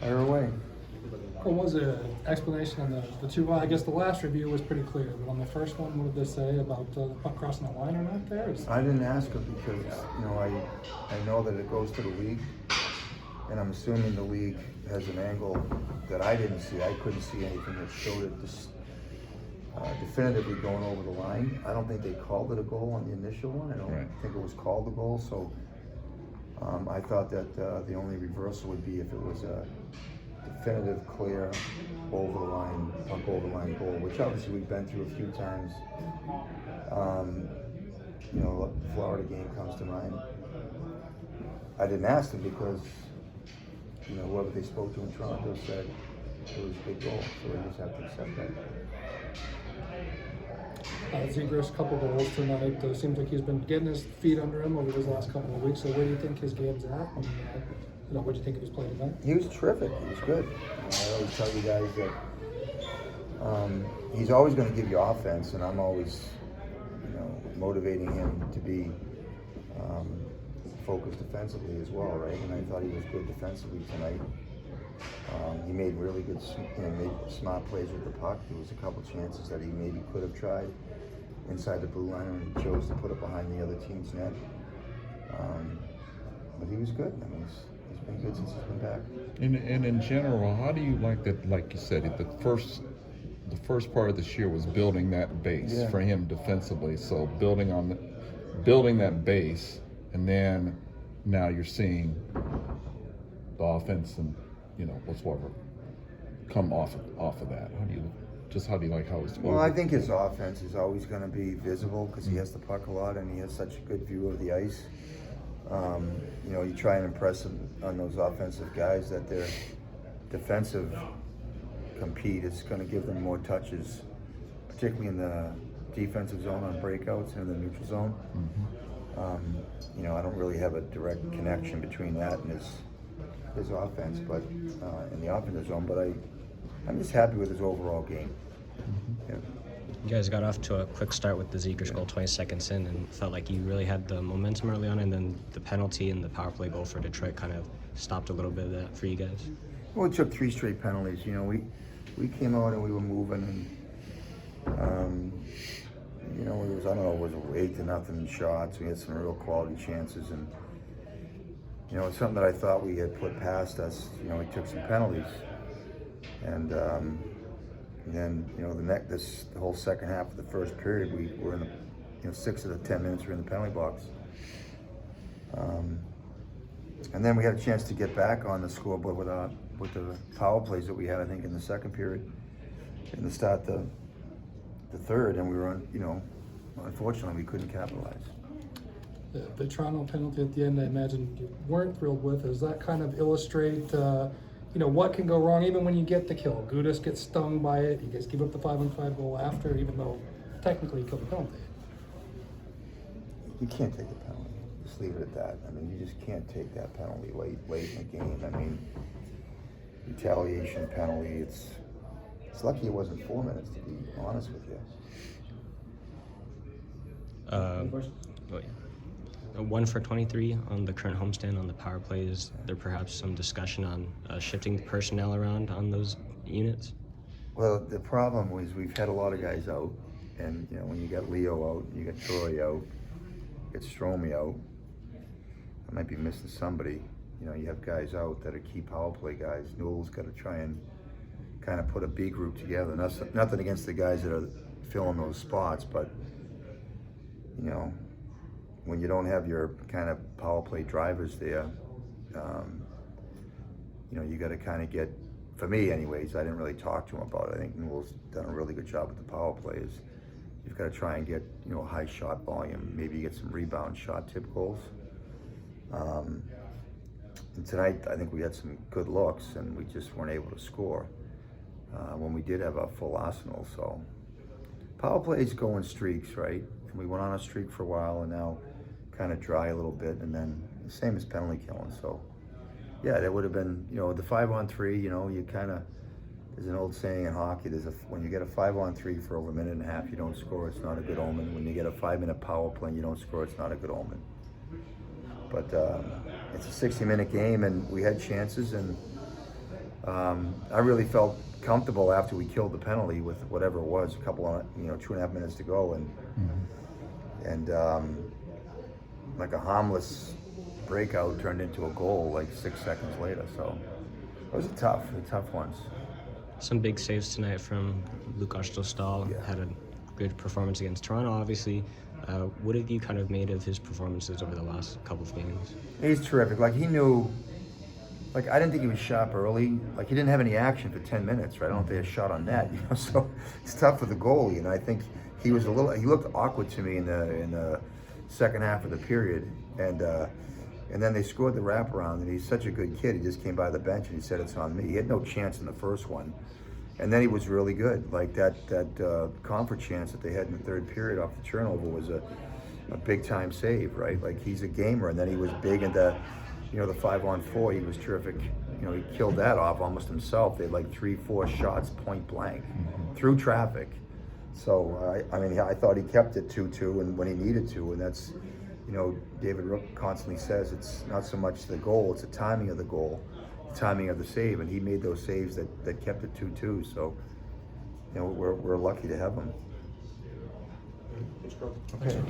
Fire away. What was the explanation on the two? Well, I guess the last review was pretty clear, but on the first one, what did they say about the puck crossing the line or not there? I didn't ask him because, I know that it goes to the league, and I'm assuming the league has an angle that I didn't see. I couldn't see anything that showed it definitively going over the line. I don't think they called it a goal on the initial one. I don't think it was called a goal, so I thought that the only reversal would be if it was a definitive, clear, over the line, puck over the line goal, which obviously we've been through a few times. The Florida game comes to mind. I didn't ask them because, whoever they spoke to in Toronto said it was a big goal, so we just have to accept that. Zegras, couple goals tonight. Seems like he's been getting his feet under him over these last couple of weeks. So where do you think his game's at? And, what do you think of his play tonight? He was terrific. He was good. I always tell you guys that he's always going to give you offense, and I'm always, motivating him to be focused defensively as well, right? And I thought he was good defensively tonight. He made really good, made smart plays with the puck. There was a couple chances that he maybe could have tried inside the blue line, and he chose to put it behind the other team's net. But he was good. I mean, he's been good since he's been back. And in general, how do you like that? Like you said, the first part of this year was building that base for him defensively. So building that base, and then now you're seeing the offense and whatsoever come off of that. How do you like how it's? Well, I think his offense is always going to be visible because he has the puck a lot and he has such a good view of the ice. You try and impress him on those offensive guys that their defensive compete is going to give them more touches, particularly in the defensive zone on breakouts and in the neutral zone. I don't really have a direct connection between that and his offense, but in the offensive zone. But I'm just happy with his overall game. Yeah. You guys got off to a quick start with the Zegras goal 20 seconds in, and felt like you really had the momentum early on, and then the penalty and the power play goal for Detroit kind of stopped a little bit of that for you guys. Well, we took 3 straight penalties. We came out and we were moving, and it was, I don't know, it was 8-0 shots. We had some real quality chances, and it's something that I thought we had put past us. We took some penalties, and then the whole second half of the first period, we were in the 6 of the 10 minutes we were in the penalty box, and then we had a chance to get back on the scoreboard with the power plays that we had, I think, in the second period, and to start the third, and we were on, unfortunately, we couldn't capitalize. The Toronto penalty at the end, I imagine you weren't thrilled with. Does that kind of illustrate, what can go wrong even when you get the kill? Gudas gets stung by it. You guys give up the 5-on-5 goal after, even though technically you killed the penalty. You can't take the penalty. Just leave it at that. I mean, you just can't take that penalty late in the game. I mean, retaliation penalty. It's lucky it wasn't 4 minutes, to be honest with you. 1 for 23 on the current homestand on the power play. Is there perhaps some discussion on shifting the personnel around on those units? Well, the problem was we've had a lot of guys out, and when you got Leo out, you got Troy out, you got Stromey out. I might be missing somebody. You have guys out that are key power play guys. Newell's got to try and kind of put a B group together. Nothing against the guys that are filling those spots, but when you don't have your kind of power play drivers there, you got to kind of get, for me anyways, I didn't really talk to him about it. I think Newell's done a really good job with the power plays. You've got to try and get, high shot volume, maybe get some rebound shot tip goals. And tonight, I think we had some good looks and we just weren't able to score when we did have a full arsenal. So power plays go in streaks, right? And we went on a streak for a while and now kind of dry a little bit, and then the same as penalty killing. So yeah, that would have been, the 5-on-3, you kind of, there's an old saying in hockey, when you get a 5-on-3 for over a minute and a half, you don't score, it's not a good omen. When you get a 5-minute power play and you don't score, it's not a good omen. But it's a 60-minute game and we had chances, and I really felt comfortable after we killed the penalty with whatever it was, a couple of, 2.5 minutes to go, and like a harmless breakout turned into a goal like 6 seconds later. So it was tough ones. Some big saves tonight from Lukas Dostal. Yeah. Had a good performance against Toronto, obviously. What have you kind of made of his performances over the last couple of games? He's terrific. Like, he knew, like, I didn't think he was sharp early. Like, he didn't have any action for 10 minutes, right? I don't think he had a shot on net, so it's tough for the goalie. And I think he looked awkward to me in the second half of the period. And then they scored the wraparound, and he's such a good kid. He just came by the bench and he said, it's on me. He had no chance in the first one. And then he was really good. Like, that comfort chance that they had in the third period off the turnover was a big time save, right? Like, he's a gamer. And then he was big in the 5-on-4. He was terrific. He killed that off almost himself. They had like 3-4 shots point blank through traffic. So, I thought he kept it 2-2 and when he needed to. And that's, David Rook constantly says it's not so much the goal, it's the timing of the goal, the timing of the save. And he made those saves that kept it 2-2. So, we're lucky to have him. Okay.